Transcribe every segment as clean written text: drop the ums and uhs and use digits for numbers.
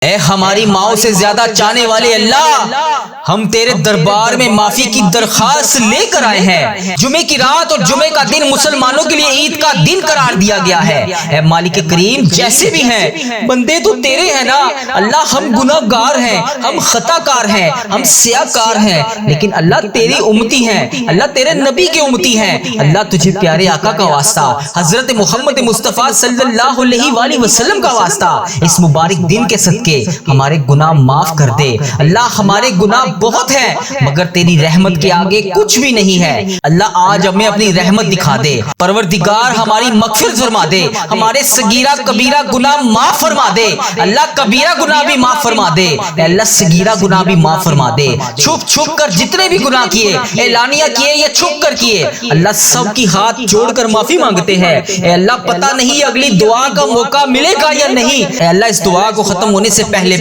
اے ہماری ماؤں سے زیادہ چاہنے والے اللہ، ہم تیرے دربار میں معافی کی درخواست لے کر آئے ہیں۔ جمعے کی رات اور جمعے کا دن مسلمانوں کے لیے عید کا دن قرار دیا گیا ہے۔ اے مالک کریم، جیسے بھی ہیں بندے تو تیرے ہیں نا اللہ، ہم گناہ گار ہیں، ہم خطا کار ہیں، ہم سیاہ کار ہیں، لیکن اللہ تیری امتی ہیں، اللہ تیرے نبی کے امتی ہیں۔ اللہ تجھے پیارے آقا کا واسطہ، حضرت محمد مصطفیٰ صلی اللہ علیہ وآلہ وسلم کا واسطہ، اس مبارک دن کے صدقے ہمارے گناہ معاف کر دے۔ اللہ ہمارے گناہ بہت ہیں مگر تیری رحمت کے آگے کچھ بھی نہیں ہے۔ اللہ آج ہمیں اپنی رحمت دکھا دے، پروردگار ہماری مغفرت فرما دے، ہمارے صغیرہ کبیرہ گناہ معاف فرما دے۔ اللہ کبیرہ گناہ بھی معاف فرما دے، اے اللہ صغیرہ گناہ بھی معاف فرما دے۔ چھپ چھپ کر جتنے بھی گناہ کیے، اعلانیہ کیے یا چھپ کر کیے، اللہ سب کی ہاتھ جوڑ کر معافی مانگتے ہیں۔ اے اللہ پتہ نہیں اگلی دعا کا موقع ملے گا یا نہیں، اے اللہ اس دعا کو ختم ہونے سے پہلے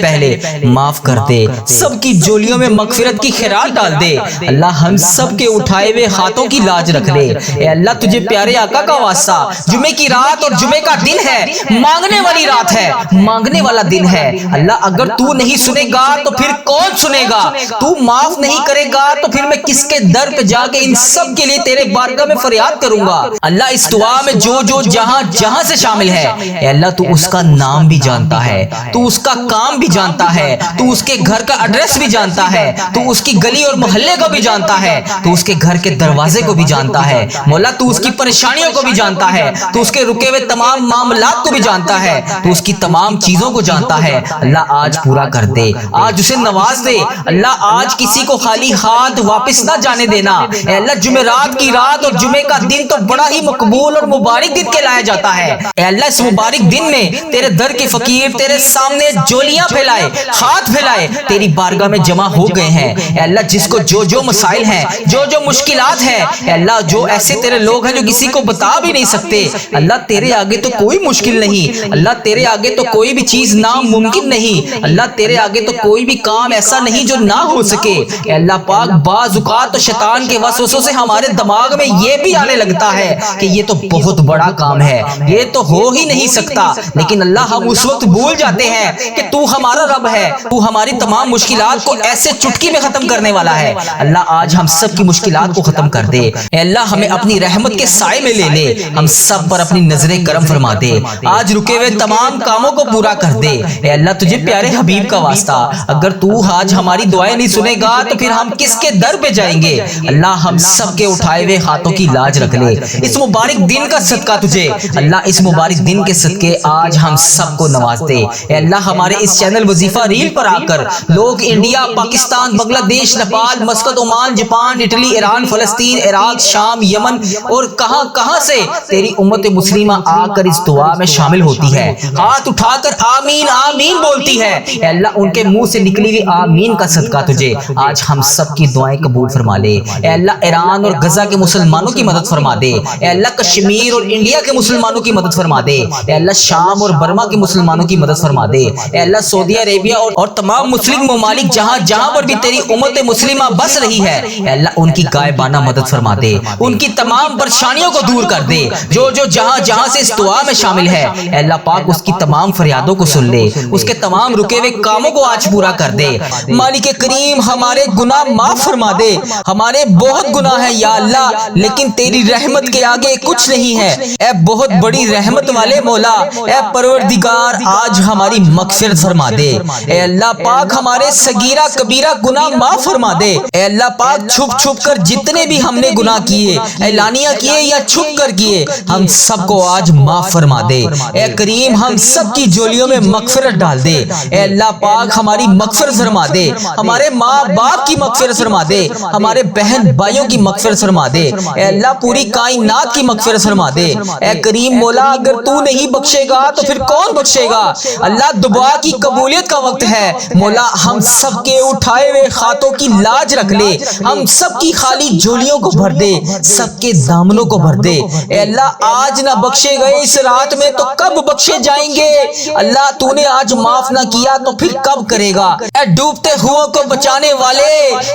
معاف کر دے، سب کی جولیوں میں مغفرت کی خیرات ڈال دے۔ اللہ ہم سب کے اٹھائے ہوئے ہاتھوں کی لاج رکھ لے۔ اے اللہ تجھے پیارے آقا کا واسطہ، جمعے کی رات اور جمعے کا دن ہے، مانگنے والی رات ہے، مانگنے والا دن ہے۔ اللہ اگر تو نہیں سنے گا تو پھر کون سنے گا؟ تو معاف نہیں کرے گا تو پھر میں کس کے در پہ جا کے ان سب کے لیے تیرے بارگاہ میں فریاد کروں گا؟ اللہ اس دعا میں جو جو جہاں جہاں سے شامل ہے، اے اللہ تو اس کا نام بھی جانتا ہے، تو اس کا کام بھی جانتا ہے، تو اس کے گھر کا ایڈریس بھی جانتا ہے، تو اس کی گلی اور محلے کو بھی جانتا ہے، تو اس کے گھر کے دروازے کو بھی جانتا ہے۔ مولا تو اس کی پریشانیوں کو بھی جانتا ہے، تو اس کے رکے ہوئے تمام معاملات کو بھی جانتا ہے، تو اس کی تمام چیزوں کو جانتا ہے۔ اللہ آج پورا کر دے، آج اسے نواز دے۔ اللہ آج کسی کو خالی ہاتھ واپس نہ جانے دینا۔ اے اللہ جمعرات کی رات اور جمعے کا دن تو بڑا ہی مقبول اور مبارک دن کہلایا جاتا ہے۔ اے اللہ اس مبارک دن میں تیرے در کے فقیر تیرے سامنے جولیاں پھیلائے، ہاتھ پھیلائے تیری بارگاہ میں جمع ہو گئے ہیں۔ اے اللہ جس کو جو جو مسائل ہیں، جو جو مشکلات ہیں، اے اللہ جو ایسے تیرے لوگ ہیں جو کسی کو بتا بھی نہیں سکتے، اللہ تیرے آگے تو کوئی مشکل نہیں، اللہ تیرے آگے تو کوئی بھی چیز ناممکن نہیں، اللہ تیرے آگے تو کوئی بھی کام ایسا نہیں جو نہ ہو سکے۔ اے اللہ پاک بعض اوقات تو شیطان کے وسوسوں سے ہمارے دماغ میں یہ بھی آنے لگتا ہے کہ یہ تو بہت بڑا کام ہے، یہ تو ہو ہی نہیں سکتا، لیکن اللہ ہم اس وقت بھول جاتے ہیں کہ تو ہمارا رب ہے، تو ہماری تمام مشکلات کو ایسے چٹکی میں ختم کرنے والا ہے۔ اللہ آج ہم سب کی مشکلات کو ختم کر دے۔ اے اللہ ہمیں اپنی رحمت کے سائے میں لے لے، ہم سب پر اپنی نظر کرم فرما دے، آج رکے ہوئے تمام کاموں کو پورا کر دے۔ اے اللہ تجھے پیارے حبیب کا واسطہ، اگر تو آج ہماری دعائیں نہیں سنے گا تو پھر ہم کس کے در پہ جائیں گے؟ اللہ ہم سب کے اٹھائے ہوئے ہاتھوں کی لاج رکھ لے۔ اس مبارک دن کا صدقہ تجھے، اللہ اس مبارک دن کے صدقے آج ہم سب کو نواز دے۔ اے اللہ ہمارے اس چینل وظیفہ ریل پر آ کر لوگ انڈیا، پاکستان، بنگلہ دیش، Nepal, Muscat, Oman, Japan, Italy, Iran, فلسطین، عراق، شام، یمن اور کہاں کہاں سے تیری امت مسلمہ آ کر اس دعا میں شامل ہوتی ہے، ہاتھ اٹھا کر آمین آمین بولتی ہے۔ اے اللہ ان کے منہ سے نکلی ہوئی آمین کا صدقہ تجھے آج ہم سب کی دعائیں قبول فرما لے۔ اے اللہ ایران اور غزہ کے مسلمانوں کی مدد فرما دے، اے اللہ کشمیر اور انڈیا کے مسلمانوں کی مدد فرما دے، اے اللہ شام اور برما کے مسلمانوں کی مدد فرما دے، اے اللہ سعودی عربیہ اور تمام مسلم ممالک جہاں جہاں پر بھی تیری امت مسلمہ بس رہی ہے، اے اللہ ان کی غائبانہ مدد فرما دے، ان کی تمام پریشانیوں کو دور کر دے۔ جو جو جہاں جہاں سے اس دعا میں شامل ہے، اے اللہ پاک اس کی تمام فریادوں کو سن لے، اس کے تمام رکے ہوئے کاموں کو آج پورا کر دے۔ مالک کریم ہمارے گناہ معاف فرما دے، ہمارے بہت گناہ ہیں یا اللہ، لیکن تیری رحمت کے آگے کچھ نہیں ہے۔ اے بہت بڑی رحمت والے مولا، اے پروردگار آج ہماری مغفرت فرما دے۔ اے اللہ پاک ہمارے صغیرہ کبیرہ گناہ معاف فرما دے۔ اے اللہ پاک چھپ چھپ کر جتنے بھی ہم نے گناہ کیے، اعلانیہ کیے یا چھپ کر کیے، ہم سب کو آج معاف فرما دے۔ اے کریم ہم سب کی جولیوں میں مغفرت ڈال دے۔ اے اللہ پاک ہماری مغفرت فرما دے، ہمارے ماں باپ کی مغفرت فرما دے، ہمارے بہن بھائیوں کی مغفرت فرما دے۔ اے اللہ پوری کائنات کی مغفرت فرما دے۔ اے کریم مولا اگر تو نہیں بخشے گا تو پھر کون بخشے گا؟ اللہ دعا کی قبولیت کا وقت ہے، مولا ہم سب کے اٹھائے ہوئے ہاتھوں کی لاج رکھ لے، ہم سب کی خالی جولیوں کو بھر دے، سب کے دامنوں کو بھر دے۔ اے اللہ آج نہ بخشے گئے اس رات میں تو کب بخشے جائیں گے؟ اللہ تو نے آج معاف نہ کیا تو پھر کب کرے گا؟ اے ڈوبتے ہوئے کو بچانے والے،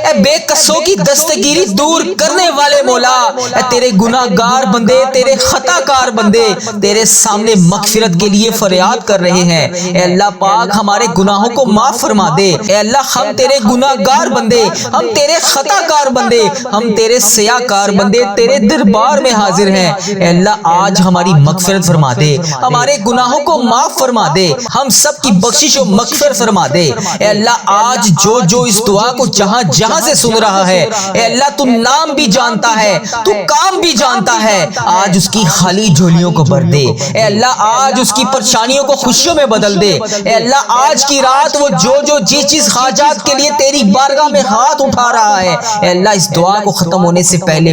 اے بے قصوں کی دستگیری دور کرنے والے مولا، اے تیرے گناہ گار بندے، تیرے خطا کار بندے تیرے سامنے مغفرت کے لیے فریاد کر رہے ہیں۔ اے اللہ پاک پاک ہمارے گناہوں کو معاف فرما دے۔ اے اللہ ہم تیرے گناہگار بندے، ہم تیرے خطا کار بندے، ہم تیرے سیاہ کار بندے تیرے دربار میں حاضر ہیں۔ اے اللہ آج ہماری مغفرت فرما دے، ہمارے گناہوں کو معاف فرما دے، ہم سب کی بخشش و مغفرت فرما دے۔ اے اللہ آج جو اس دعا کو جہاں جہاں سے سن رہا ہے، اے اللہ تو نام بھی جانتا ہے، تو کام بھی جانتا ہے، آج اس کی خالی جھولیوں کو بھر دے۔ اے اللہ آج اس کی پریشانیوں کو خوشیوں میں بدل دے۔ اے اللہ آج کی رات وہ جو جس چیز حاجات کے لیے تیری بارگاہ میں ہاتھ اٹھا رہا ہے، اے اللہ اس دعا کو ختم ہونے سے پہلے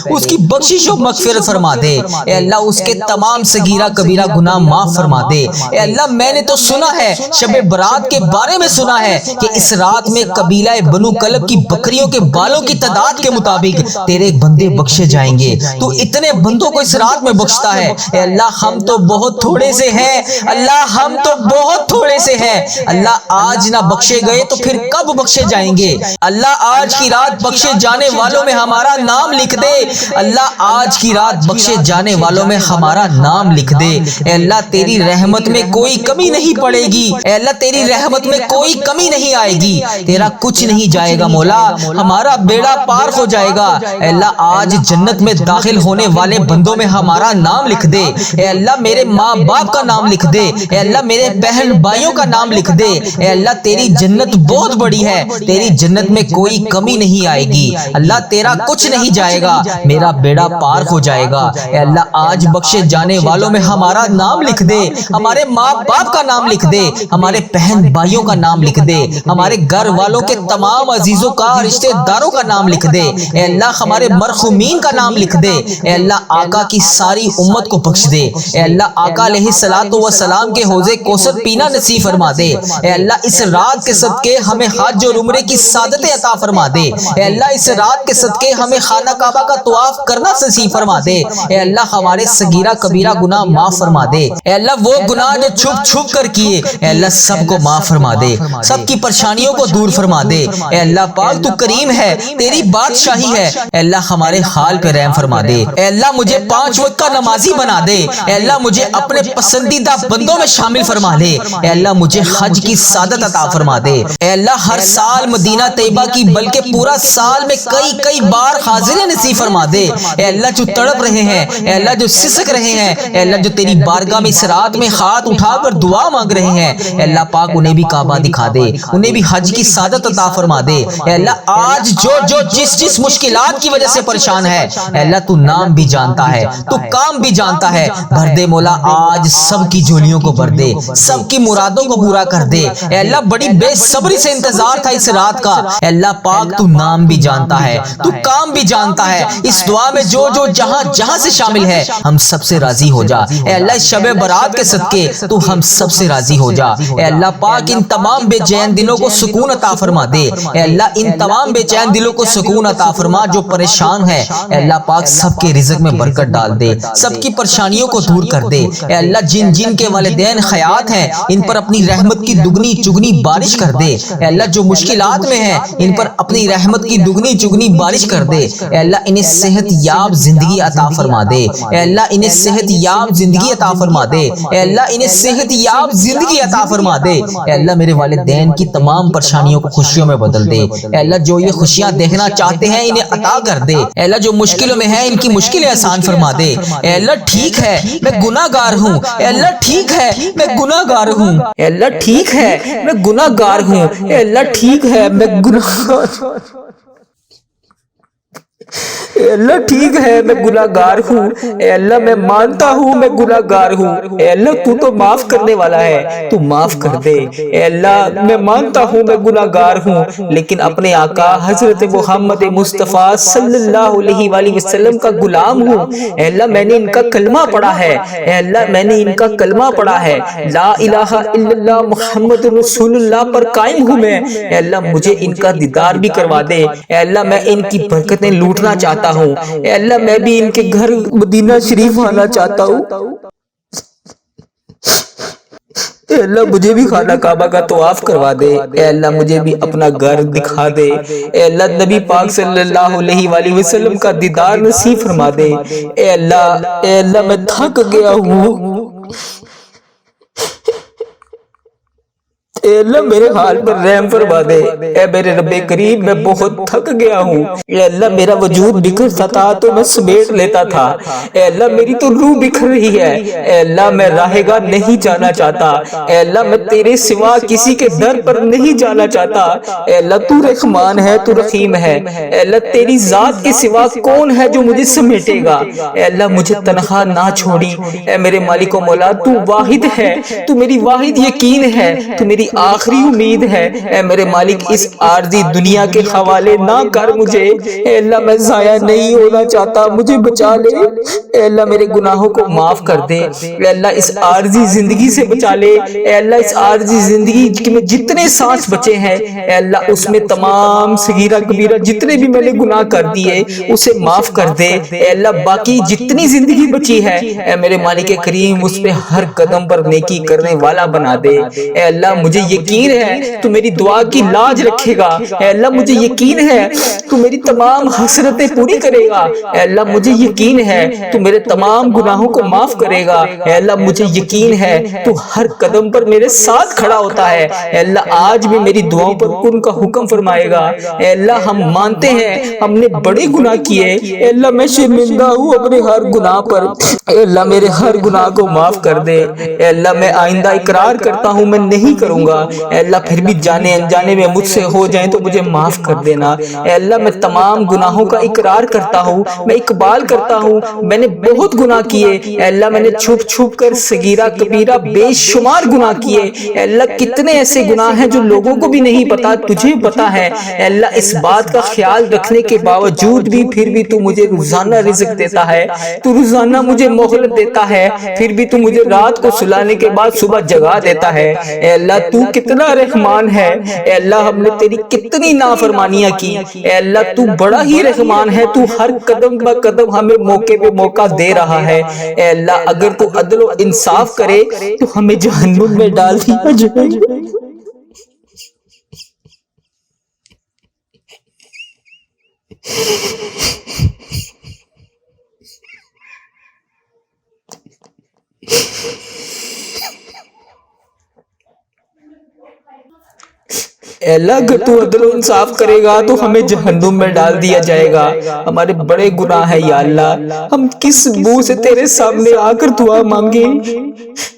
اس کی بخشش و مغفرت فرما دے۔ اے اللہ اس کے تمام صغیرہ کبیرہ گناہ معاف فرما دے۔ اے اللہ میں نے تو سنا ہے، شب برات کے بارے میں سنا ہے کہ اس رات میں قبیلہ بنو کلب کی بکریوں کے بالوں کی تعداد کے مطابق تیرے بندے بخشے جائیں گے۔ تو اتنے بندوں کو اس رات میں بخشتا ہے۔ اے اللہ ہم تو بہت تھوڑے سے ہیں، اللہ ہم تو بہت تھوڑے سے ہیں۔ اللہ آج نہ بخشے گئے تو پھر کب بخشے جائیں گے؟ اللہ آج کی رات بخشے جانے والوں میں ہمارا نام لکھ دے۔ اللہ آج کی رات بخشے جانے والوں میں ہمارا نام لکھ دے۔ اے اللہ تیری رحمت میں کوئی کمی نہیں پڑے گی، اے اللہ تیری رحمت میں کوئی کمی نہیں آئے گی، تیرا کچھ نہیں جائے گا مولا، ہمارا بیڑا پار ہو جائے گا۔ اے اللہ آج جنت میں داخل ہونے والے بندوں میں ہمارا نام لکھ دے۔ اے اللہ میرے ماں باپ کا نام لکھ دے، اے اللہ میرے بہن بھائیوں کا نام لکھ دے۔ اے اللہ تیری جنت بہت بڑی ہے، تیری جنت میں کوئی کمی نہیں آئے گی، اللہ تیرا کچھ نہیں جائے گا، میرا بیڑا پار ہو جائے گا۔ اے اللہ آج بخشے جانے والوں میں ہمارا نام لکھ دے، ہمارے ماں باپ کا نام لکھ دے، ہمارے بہن بھائیوں کا نام لکھ دے، ہمارے گھر والوں کے تمام عزیزوں کا رشتہ داروں کا نام لکھ دے۔ اے اللہ ہمارے مرحومین کا نام لکھ دے۔ اے اللہ آقا کی ساری امت کو بخش دے۔ اے اللہ آقا علیہ الصلوۃ والسلام کے حوض کوثر پینا نصیب فرما دے۔ اے اللہ اس رات کے صدقے ہمیں حج اور عمرے کی سعادت عطا فرما دے۔ اے اللہ اس رات کے صدقے ہمیں خانہ کعبہ کا طواف کرنا نصیب فرما دے۔ اے اللہ ہمارے صغیرہ کبیرہ گناہ معاف فرما دے۔ اے اللہ وہ گناہ جو چھپ چھپ کر کیے، اے اللہ سب کو معاف فرما دے، سب کی پریشانیوں کو دور فرما دے۔ اے اللہ پاک تو کریم ہے، تیری بادشاہی ہے، اے اللہ ہمارے حال پہ رحم فرما دے۔ اے اللہ مجھے 5 وقت کا نمازی بنا دے۔ اے اللہ مجھے اپنے پسندیدہ بندوں میں شامل فرما لے۔ اے اللہ مجھے حج کی سعادت عطا فرما دے۔ اے اللہ ہر سال مدینہ طیبہ کی بلکہ پورا سال میں کئی بار حاضری نصیب فرما دے۔ اے اللہ جو تڑپ رہے ہیں، اے اللہ جو سسک رہے ہیں، اے اللہ جو تیری بارگاہ میں اس رات میں ہاتھ اٹھا کر دعا مانگ رہے ہیں، اے اللہ پاک انہیں بھی کعبہ دکھا دے، انہیں بھی حج کی سعادت عطا فرما دے۔ اے اللہ آج جو جس مشکلات کی وجہ سے پریشان ہے، اے اللہ تو نام بھی جانتا ہے، تو کام بھی جانتا ہے، بھر دے مولا آج سب کی جھولیوں کو بھر دے، سب کی مرادوں کو پورا کر دے۔ اے اللہ بڑی بے صبری سے انتظار تھا اس رات کا، اے اللہ پاک تو نام بھی جانتا ہے، تو کام بھی جانتا ہے۔ اس دعا میں جو جہاں سے شامل ہے ہم سب سے راضی ہو جا۔ اے اللہ اس شب برات کے صدقے تو ہم سب سے راضی ہو جا۔ اے اللہ پاک ان تمام بے چین دلوں کو سکون عطا فرما دے۔ اے اللہ ان تمام بے چین دلوں کو سکون عطا فرما جو پریشان ہے، اے اللہ پاک سب کے رزق میں برکت ڈال دے، سب کی پریشانیوں کو دور کر دے۔ اے اللہ جن کے والدین حیات ہیں ان پر اپنی رحمت کی دگنی چگنی بارش کر دے۔ اے اللہ جو مشکلات میں ہیں ان پر اپنی رحمت کی دگنی چگنی بارش کر دے۔ اے اللہ انہیں صحت یاب زندگی عطا فرما دے۔ اے اللہ انہیں صحت یاب زندگی عطا فرما دے۔ اے اللہ انہیں صحت یاب زندگی عطا فرما دے۔ اے اللہ میرے والدین کی تمام پریشانیوں کو خوشیوں میں بدل دے۔ اے اللہ جو یہ خوشیاں دیکھنا چاہتے ہیں انہیں عطا کر دے۔ اے اللہ جو مشکلوں میں ہیں ان کی مشکلیں آسان فرما دے۔ اے اللہ ٹھیک ہے میں گناہ گار ہوں، اے اللہ ٹھیک ہے میں گناہ گار ہوں، اے اللہ ٹھیک ہے میں گناہ گار ہوں، اے اللہ ٹھیک ہے میں گناہ گار ہوں، اے اللہ ٹھیک ہے میں گناہ گار ہوں، اے اللہ میں مانتا ہوں میں گناہ گار ہوں، اے اللہ تو تو معاف کرنے والا ہے، تو معاف کر دے۔ اے اللہ میں مانتا ہوں میں گناہ گار ہوں لیکن اپنے آقا حضرت محمد مصطفیٰ صلی اللہ علیہ وآلہ وسلم کا غلام ہوں۔ اے اللہ میں نے ان کا کلمہ پڑھا ہے، اے اللہ میں نے ان کا کلمہ پڑھا ہے، لا الہ الا اللہ محمد رسول اللہ پر قائم ہوں میں۔ اے اللہ مجھے ان کا دیدار بھی کروا دے۔ اے اللہ میں ان کی برکتیں لوٹنا چاہتا ہوں، اے اللہ میں بھی ان کے گھر مدینہ شریف آنا چاہتا ہوں۔ اے اللہ مجھے بھی خانہ کعبہ کا طواف کروا دے، اے اللہ مجھے بھی اپنا گھر دکھا دے، اے اللہ نبی پاک صلی اللہ علیہ وآلہ وسلم کا دیدار نصیب فرما دے۔ اے اللہ میں تھک گیا ہوں، اے اللہ میرے حال پر رحم فرما دے۔ اے میرے رب کریم میں بہت تھک گیا ہوں۔ اے اللہ میرا وجود بکھرتا تھا تو میں سمیٹ لیتا تھا، اے اللہ میری تو روح بکھر رہی ہے۔ اے اللہ میں راہ گاہ نہیں جانا چاہتا، اے اللہ میں تیرے سوا کسی کے در پر نہیں جانا چاہتا۔ اے اللہ تو رحمان ہے، تو رحیم ہے، اے اللہ تیری ذات کے سوا کون ہے جو مجھے سمیٹے گا؟ اے اللہ مجھے تنہا نہ چھوڑی، اے میرے مالک و مولا تو واحد ہے، تو میری واحد یقین ہے، تو میری آخری امید ہے۔ اے میرے مالک اس عارضی دنیا کے حوالے نہ کر مجھے، اے اللہ میں ضائع نہیں ہونا چاہتا، مجھے بچا لے۔ اے اللہ میرے گناہوں کو معاف کر دے، اے اللہ اس عارضی زندگی سے بچا لے۔ اے اللہ اس عارضی زندگی میں جتنے سانس بچے ہیں، اے اللہ اس میں تمام صغیرہ کبیرہ جتنے بھی میں نے گناہ کر دیے اسے معاف کر دے۔ اے اللہ باقی جتنی زندگی بچی ہے، اے میرے مالک کریم اس پہ ہر قدم پر نیکی کرنے والا بنا دے۔ اے اللہ مجھے یقین ہے تو میری دعا کی لاج رکھے گا، اے اللہ مجھے یقین ہے تو میری تمام حسرتیں پوری کرے گا، اے اللہ مجھے یقین ہے تو میرے تمام گناہوں کو معاف کرے گا، اے اللہ مجھے یقین ہے تو ہر قدم پر میرے ساتھ کھڑا ہوتا ہے۔ اے اللہ آج بھی میری دعاؤں پر کن کا حکم فرمائے گا۔ اے اللہ ہم مانتے ہیں ہم نے بڑے گناہ کیے، اے اللہ میں شرمندہ ہوں اپنے ہر گناہ پر، اے اللہ میرے ہر گناہ کو معاف کر دے۔ اے اللہ میں آئندہ اقرار کرتا ہوں میں نہیں کروں گا، اے اللہ پھر بھی جانے انجانے میں مجھ سے ہو جائیں تو مجھے معاف کر دینا۔ اے اللہ میں تمام گناہوں کا اقرار کرتا ہوں، میں اقبال کرتا ہوں میں نے بہت گناہ کیے، اے اللہ میں نے چھپ چھپ کر صغیرہ کبیرہ بے شمار گناہ کیے، اے اللہ کتنے ایسے گناہ ہیں جو لوگوں کو بھی نہیں پتا، تجھے پتا ہے۔ اے اللہ اس بات کا خیال رکھنے کے باوجود بھی پھر بھی تو مجھے روزانہ رزق دیتا ہے، تو روزانہ مجھے مہلت دیتا ہے، پھر بھی تو مجھے رات کو سلانے کے بعد صبح جگا دیتا ہے۔ اے اللہ تو کتنا رحمان ہے، اے اللہ ہم نے تیری کتنی نافرمانیاں کی، اے اللہ تو بڑا ہی رحمان ہے، تو ہر قدم بہ قدم ہمیں موقع پہ موقع دے رہا ہے۔ اے اللہ اگر تو عدل و انصاف کرے تو ہمیں جہنم میں ڈال دیا جائے۔ اے اللہ اگر تو عدل و انصاف کرے گا تو ہمیں جہنم میں ڈال دیا جائے گا۔ ہمارے بڑے گناہ ہیں یا اللہ، ہم کس منہ سے تیرے سامنے آ کر دعا مانگے؟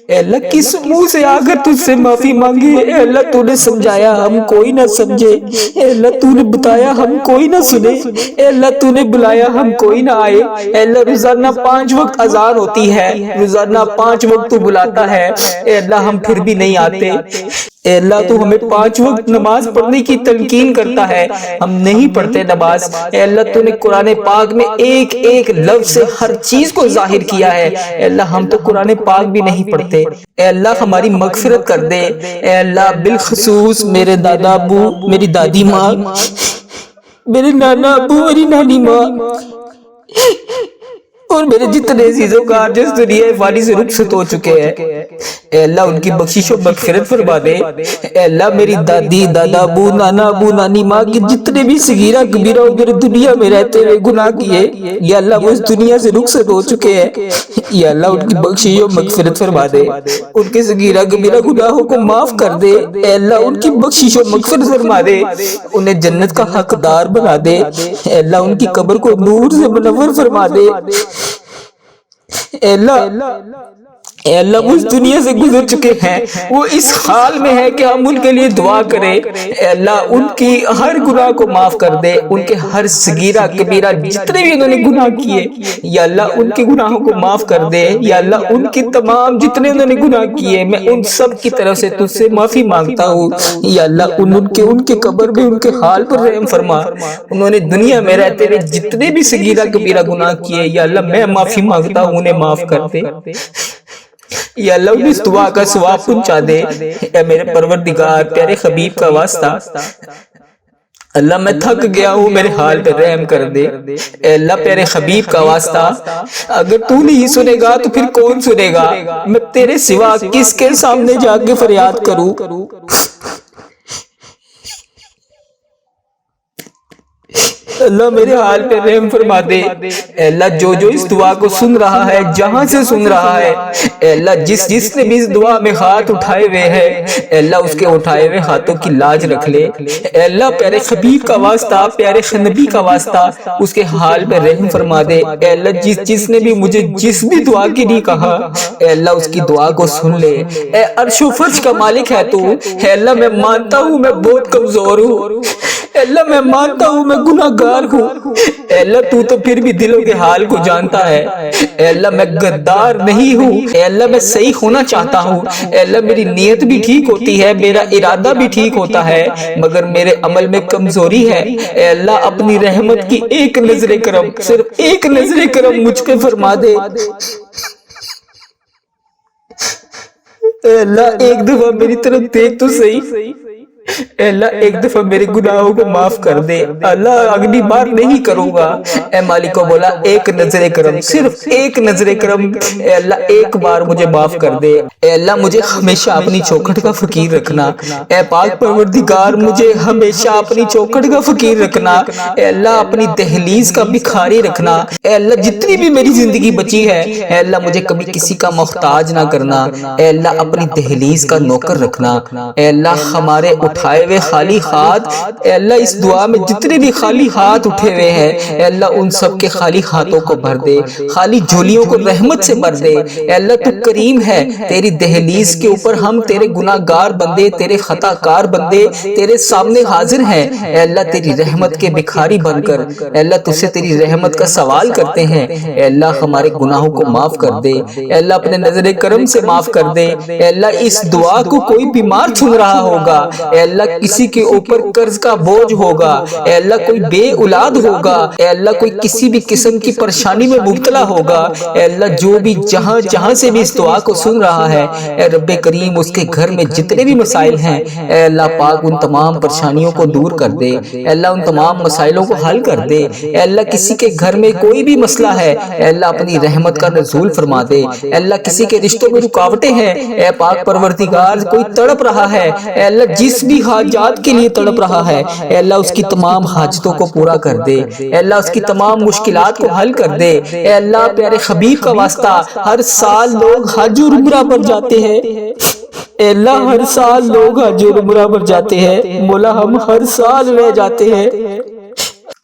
اے اللہ کس منہ سے آ کر تجھ سے معافی مانگے؟ اے اللہ تو نے سمجھایا ہم کوئی نہ سمجھے، اے اللہ تو نے بتایا ہم کوئی نہ سنے، اے اللہ تو نے بلایا ہم کوئی نہ آئے۔ اے اللہ روزانہ 5 وقت اذان ہوتی ہے، روزانہ 5 وقت تو بلاتا ہے، اے اللہ ہم پھر بھی نہیں آتے۔ اے اللہ تو ہمیں 5 وقت نماز پڑھنے کی تلقین کرتا ہے، ہم نہیں پڑھتے نماز۔ اے اللہ تو نے قرآن پاک میں ایک ایک لفظ سے ہر چیز کو ظاہر کیا ہے، اے اللہ ہم تو قرآن پاک بھی نہیں پڑھتے۔ اے اللہ ہماری مغفرت کر دے، اے اللہ بالخصوص میرے دادا ابو، میری دادی ماں، میرے نانا ابو، میری نانی ماں اور میرے جتنے عزیزوں کا جس دنیا فانی سے رخصت ہو چکے ہیں، اے اللہ ان کی بخشش و مغفرت فرما دے۔ اے اللہ میری دادی، دادا ابو، نانا ابو، نانی ماں کے جتنے بھی صغیرہ کبیرہ میرے دنیا میں رہتے ہوئے گناہ کیے، یا اللہ وہ اس دنیا سے رخصت ہو چکے ہیں، یا اللہ ان کی بخشش و مغفرت فرما دے، ان کے صغیرہ کبیرہ گناہوں کو معاف کر دے۔ اے اللہ ان کی بخشش و مغفرت فرما دے، انہیں جنت کا حقدار بنا دے۔ اے اللہ ان کی قبر کو نور سے منور فرما دے۔ اے اللہ وہ اس دنیا سے گزر چکے ہیں، وہ اس حال میں ہے کہ ہم ان کے لیے دعا کریں۔ اے اللہ ان کی ہر گناہ کو معاف کر دے، ان کے ہر صغیرہ کبیرہ جتنے بھی انہوں نے گناہ کیے، یا اللہ ان کے گناہوں کو معاف کر دے۔ یا اللہ ان کے تمام جتنے انہوں نے گناہ کیے میں ان سب کی طرف سے تجھ سے معافی مانگتا ہوں۔ یا اللہ ان کے قبر میں ان کے حال پر رحم فرما، انہوں نے دنیا میں رہتے ہوئے جتنے بھی صغیرہ کبیرہ گناہ کیے، یا اللہ میں معافی مانگتا ہوں انہیں معاف کر دے۔ یا اللہ انہیں اس دعا کا ثواب پہنچا دے۔ اے میرے پروردگار پیارے حبیب کا واسطہ، اللہ میں تھک گیا ہوں میرے حال پہ رحم کر دے۔ اے اللہ پیارے حبیب کا واسطہ، اگر تو نہیں سنے گا تو پھر کون سنے گا؟ میں تیرے سوا کس کے سامنے جا کے فریاد کروں؟ اللہ میرے حال پہ رحم فرما دے۔ اے اللہ جو اس دعا کو سن رہا ہے، جہاں سے سن رہا ہے، اے اللہ جس نے بھی اس دعا میں ہاتھ اٹھائے ہوئے ہیں، اے اللہ اس کے اٹھائے ہوئے ہاتھوں کی لاج رکھ لے۔ اے اللہ پیارے حبیب کا واسطہ، پیارے نبی کا واسطہ اس کے حال پہ رحم فرما دے۔ اے اللہ جس نے بھی مجھے جس بھی دعا کی نہیں کہا، اے اللہ اس کی دعا کو سن لے۔ اے عرش و فرش کا مالک ہے تو، اے اللہ میں مانتا ہوں میں بہت کمزور ہوں، اے اللہ میں مانتا ہوں میں گناہگار ہوں، اے اللہ تو پھر بھی دلوں کے حال کو جانتا ہے۔ اے اللہ میں غدار نہیں ہوں، اے اللہ میں صحیح ہونا چاہتا ہوں، اے اللہ میری نیت بھی ٹھیک ہوتی ہے، میرا ارادہ بھی ٹھیک ہوتا ہے، مگر میرے عمل میں کمزوری ہے۔ اے اللہ اپنی رحمت کی ایک نظر کرم، صرف ایک نظر کرم مجھ پہ فرما دے۔ اے اللہ ایک دفعہ میری طرف دیکھ تو صحیح، اے اللہ ایک دفعہ میرے گناہوں کو معاف کر دے، اللہ اگلی بار نہیں کروں گا۔ اے مالک و مولا ایک نظر کرم، صرف ایک نظر کرم، اے اللہ ایک بار مجھے معاف کر دے۔ اے اللہ مجھے ہمیشہ اپنی چوکھٹ کا فقیر رکھنا، اے پاک پروردگار مجھے ہمیشہ اپنی چوکھٹ کا فقیر رکھنا، اے اللہ اپنی دہلیز کا بھکاری رکھنا۔ اے اللہ جتنی بھی میری زندگی بچی ہے، اے اللہ مجھے کبھی کسی کا محتاج نہ کرنا، اے اللہ اپنی دہلیز کا نوکر رکھنا۔ اے اللہ ہمارے اٹھائے ہوئے خالی ہاتھ، اے اللہ اس دعا میں جتنے بھی خالی ہاتھ اٹھے ہوئے ہیں، اے اللہ ان سب کے خالی ہاتھوں کو بھر دے، خالی جھولیوں کو رحمت سے بھر دے۔ اے اللہ تو کریم ہے، تیری دہلیز کے اوپر ہم تیرے گناہگار بندے، تیرے خطا کار بندے تیرے سامنے حاضر ہیں۔ اے اللہ تیری رحمت کے بھکاری بن کر، اے اللہ تجھ سے تیری رحمت کا سوال کرتے ہیں۔ اے اللہ ہمارے گناہوں کو معاف کر دے، اے اللہ اپنے نظر کرم سے معاف کر دے۔ اے اللہ اس دعا کو کوئی بیمار سن رہا ہوگا، اے اللہ کسی کے اوپر قرض کا بوجھ ہوگا، اے اللہ کوئی بے اولاد ہوگا، اے اللہ کوئی کسی بھی قسم کی پریشانی میں مبتلا ہوگا، اے اللہ جو بھی جہاں سے بھی اس دعا کو سن رہا ہے، اے رب کریم اس کے گھر میں جتنے بھی مسائل ہیں، اے اللہ پاک ان تمام پریشانیوں کو دور کر دے، اے اللہ ان تمام مسائلوں کو حل کر دے۔ اے اللہ کسی کے گھر میں کوئی بھی مسئلہ ہے، اے اللہ اپنی رحمت کا نزول فرما دے۔ اے اللہ کسی کے رشتوں میں رکاوٹیں ہیں، اے پاک پروردگار کوئی تڑپ رہا ہے، اے اللہ جس بھی حاجات کے لیے تڑپ رہا ہے، اے اللہ اس کی تمام حاجتوں کو پورا کر دے، اے اللہ اس کی تمام مشکلات کو حل کر دے۔ اے اللہ پیارے حبیب کا واسطہ ہر سال لوگ حج اور عمرہ پر جاتے ہیں، اے اللہ ہر سال لوگ حج اور عمرہ پر جاتے ہیں، مولا ہم ہر سال رہ جاتے ہیں۔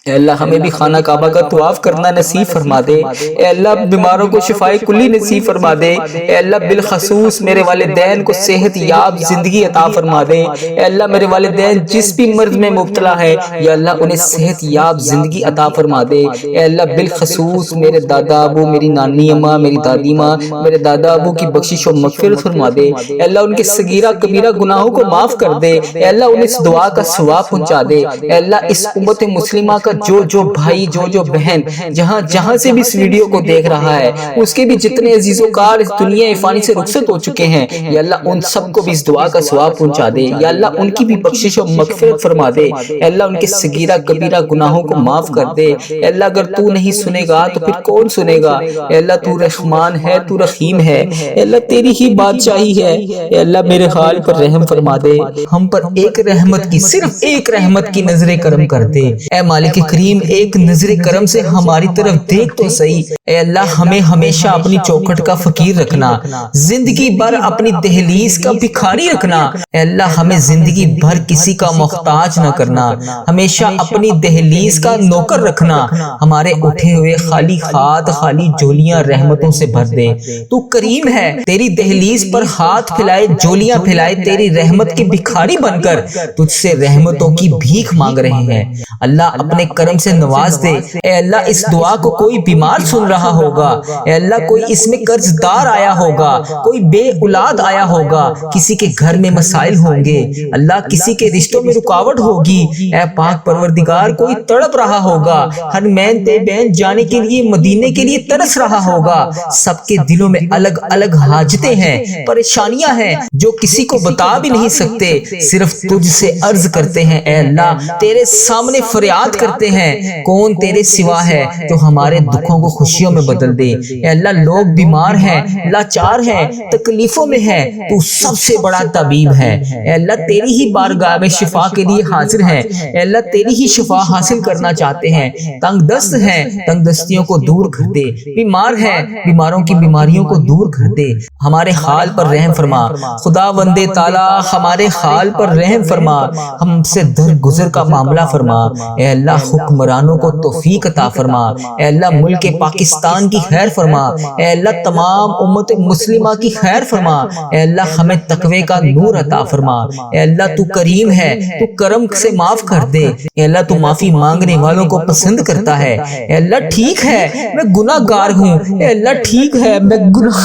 اے اللہ ہمیں بھی خانہ کعبہ کا طواف کرنا نصیب فرما دے، اے اللہ بیماروں کو شفائے کلی نصیب فرما دے، اے اللہ بالخصوص میرے والدین کو صحت یاب زندگی عطا فرما دے، اے اللہ میرے والدین جس بھی مرض میں مبتلا ہے، یا اللہ انہیں صحت یاب زندگی عطا فرما دے، اے اللہ بالخصوص میرے دادا ابو، میری نانی اماں، میری دادی ماں، میرے دادا ابو کی بخشش و مغفرت فرما دے، اے اللہ ان کے صغیرہ کبیرہ گناہوں کو معاف کر دے، اے اللہ انہیں اس دعا کا ثواب پہنچا دے، اے اللہ اس امت مسلمہ کا جو بھائی جو بہن جہاں سے بھی اس ویڈیو کو دیکھ رہا ہے، اس کے بھی جتنے عزیز و کار اس دنیا فانی سے رخصت ہو چکے ہیں، یا اللہ ان سب کو بھی اس دعا کا ثواب پہنچا دے، یا اللہ ان کی بھی بخشش و مغفرت فرما دے، اے اللہ ان کے صغیرہ کبیرہ گناہوں کو معاف کر دے۔ اے اللہ اگر تو نہیں سنے گا تو پھر کون سنے گا؟ اے اللہ تو رحمان ہے، تو رحیم ہے، اے اللہ تیری ہی بادشاہی ہے، اے اللہ میرے حال پر رحم فرما دے، ہم پر ایک رحمت کی، صرف ایک رحمت کی نظر کرم کر دے۔ اے مالک کریم ایک نظر کرم سے ہماری طرف دیکھ تو صحیح، اے اللہ ہمیں ہمیشہ اپنی چوکھٹ کا فقیر رکھنا، زندگی بھر اپنی دہلیز کا بھکاری رکھنا، اے اللہ ہمیں زندگی بھر کسی کا محتاج نہ کرنا، ہمیشہ اپنی دہلیز کا نوکر رکھنا، ہمارے اٹھے ہوئے خالی ہاتھ خالی جولیاں رحمتوں سے بھر دے۔ تو کریم ہے، تیری دہلیز پر ہاتھ پھیلائے جولیاں پھیلائے تیری رحمت کے بھکاری بن کر تجھ سے رحمتوں کی بھیک مانگ رہے ہیں۔ اللہ اپنے کرم سے نواز دے۔ اے اللہ اس دعا کو کوئی بیمار سن رہا ہوگا، اے اللہ کوئی اس میں قرض دار آیا ہوگا، کوئی بے اولاد آیا ہوگا، کسی کے گھر میں مسائل ہوں گے، اللہ کسی کے رشتوں میں رکاوٹ ہوگی، اے پاک پروردگار کوئی تڑپ رہا ہوگا، حرمین طیبین جانے کے لیے مدینے کے لیے ترس رہا ہوگا، سب کے دلوں میں الگ الگ حاجتیں ہیں، پریشانیاں ہیں جو کسی کو بتا بھی نہیں سکتے، صرف تجھ سے عرض کرتے ہیں، اے اللہ تیرے سامنے فریاد کرتے کرتے ہیں کون تیرے سوا ہے جو ہمارے دکھوں کو خوشیوں میں بدل دے۔ اے اللہ لوگ بیمار ہیں، لاچار ہیں، تکلیفوں میں ہیں، تو سب سے بڑا طبیب ہے۔ اے اللہ تیری ہی بارگاہ میں شفا کے لیے حاضر ہیں۔ اے اللہ تیری ہی شفا حاصل کرنا چاہتے ہیں۔ تنگ دست ہیں، تنگ دستیوں کو دور کر دے۔ بیمار ہیں، بیماروں کی بیماریوں کو دور کر دے۔ ہمارے حال پر رحم فرما خدا وندے تعالی، ہمارے حال پر رحم فرما، ہم سے درگزر کا معاملہ فرما۔ اے اللہ حکمرانوں کو توفیق عطا فرما۔ اے اللہ ملک پاکستان کی خیر فرما۔ اے اللہ تمام امت مسلمہ کی خیر فرما۔ اے اللہ ہمیں تقوی کا نور عطا فرما۔ اے اللہ تو کریم ہے، تو کرم سے معاف کر دے۔ اے اللہ تو معافی مانگنے والوں کو پسند کرتا ہے۔ اے اللہ ٹھیک ہے میں گناہ گار ہوں، اے اللہ ٹھیک ہے میں گناہ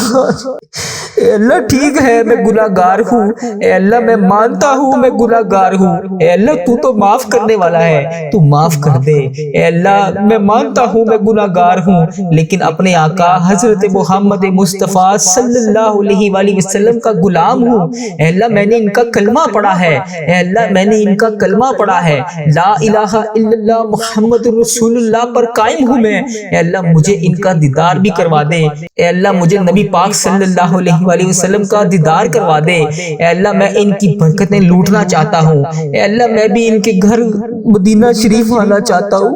اے اللہ ٹھیک ہے میں گناہ گار ہوں، اے اللہ میں مانتا ہوں میں گناہ گار ہوں۔ اے اللہ تو معاف کرنے والا ہے، تو معاف کر دے۔ اے اللہ میں مانتا ہوں میں گناہ گار ہوں، لیکن اپنے آقا حضرت محمد مصطفیٰ صلی اللہ علیہ وآلہ وسلم کا غلام ہوں۔ اے اللہ میں نے ان کا کلمہ پڑھا ہے، اے اللہ میں نے ان کا کلمہ پڑھا ہے، لا الہ الا اللہ محمد رسول اللہ پر قائم ہوں میں۔ اے اللہ مجھے ان کا دیدار بھی کروا دے۔ اے اللہ مجھے نبی پاک صلی اللہ علیہ وسلم کا دیدار کروا دے۔ اے اللہ میں ان کی برکتیں لوٹنا چاہتا ہوں۔ اے اللہ میں بھی ان کے گھر مدینہ شریف آنا چاہتا ہوں۔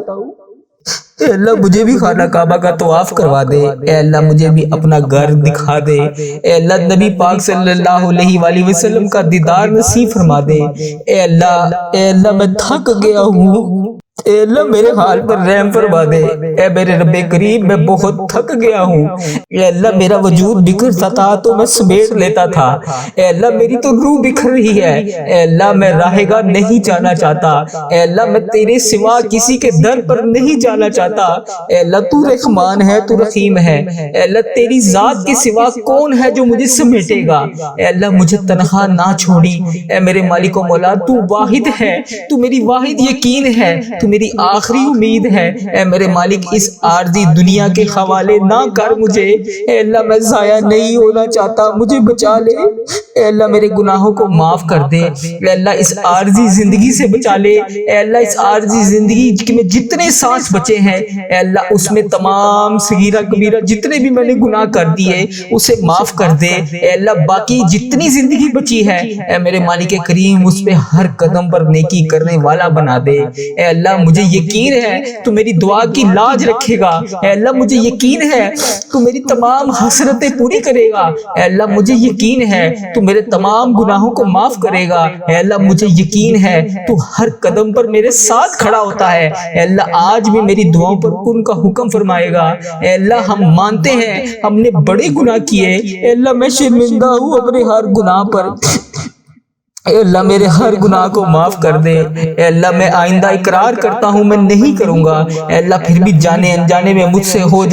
اے اللہ مجھے بھی خانہ کعبہ کا طواف کروا دے۔ اے اللہ مجھے بھی اپنا گھر دکھا دے۔ اے اللہ نبی پاک صلی اللہ علیہ وآلہ وسلم کا دیدار نصیب فرما دے۔ اے اللہ میں تھک گیا ہوں، اے اللہ میرے حال پر رحم فرما دے۔ اے میرے رب کریم میں بہت تھک گیا ہوں۔ اے اللہ میرا وجود بکھرتا تھا تو میں سمیٹ لیتا تھا، اے اللہ میری تو روح بکھر رہی ہے۔ اے اللہ میں راہ گاہ نہیں جانا چاہتا، اے اللہ میں تیرے سوا کسی کے در پر نہیں جانا چاہتا۔ اے اللہ تو رحمان ہے، تو رحیم ہے۔ اے اللہ تیری ذات کے سوا کون ہے جو مجھے سمیٹے گا؟ اے اللہ مجھے تنہا نہ چھوڑی۔ اے میرے مالک و مولا تو واحد ہے، تو میری واحد یقین ہے، تو میری آخری امید ہے۔ اے میرے مالک اس عارضی دنیا کے حوالے نہ کر مجھے، اے اللہ میں ضائع نہیں ہونا چاہتا، مجھے بچا لے۔ اے اللہ میرے گناہوں کو معاف کر دے۔ اے اللہ اس عارضی زندگی سے بچا لے۔ اے اللہ اس عارضی زندگی میں جتنے سانس بچے ہیں، اے اللہ اس میں تمام صغیرہ کبیرہ جتنے بھی میں نے گناہ کر دیے اسے معاف کر دے۔ اے اللہ باقی جتنی زندگی بچی ہے، اے میرے مالک کریم اس پہ ہر قدم پر نیکی کرنے والا بنا دے۔ اے اللہ مجھے یقین ہے تو میری دعا کی لاج رکھے گا۔ اے اللہ مجھے یقین ہے تو میری تمام حسرتیں پوری کرے گا۔ اے اللہ مجھے یقین ہے تو میرے تمام گناہوں کو معاف کرے گا۔ اے اللہ مجھے یقین ہے تو ہر قدم پر میرے ساتھ کھڑا ہوتا ہے۔ اے اللہ آج بھی میری دعاؤں پر کن کا حکم فرمائے گا۔ اے اللہ ہم مانتے ہیں ہم نے بڑے گناہ کیے، اے اللہ میں شرمندہ ہوں اپنے ہر گناہ پر۔ اے اللہ میرے ہر گناہ کو معاف کر دے۔ اے اللہ میں آئندہ اقرار کرتا ہوں میں نہیں کروں گا۔ اے اللہ پھر بھی جانے انجانے میں مجھ سے ہو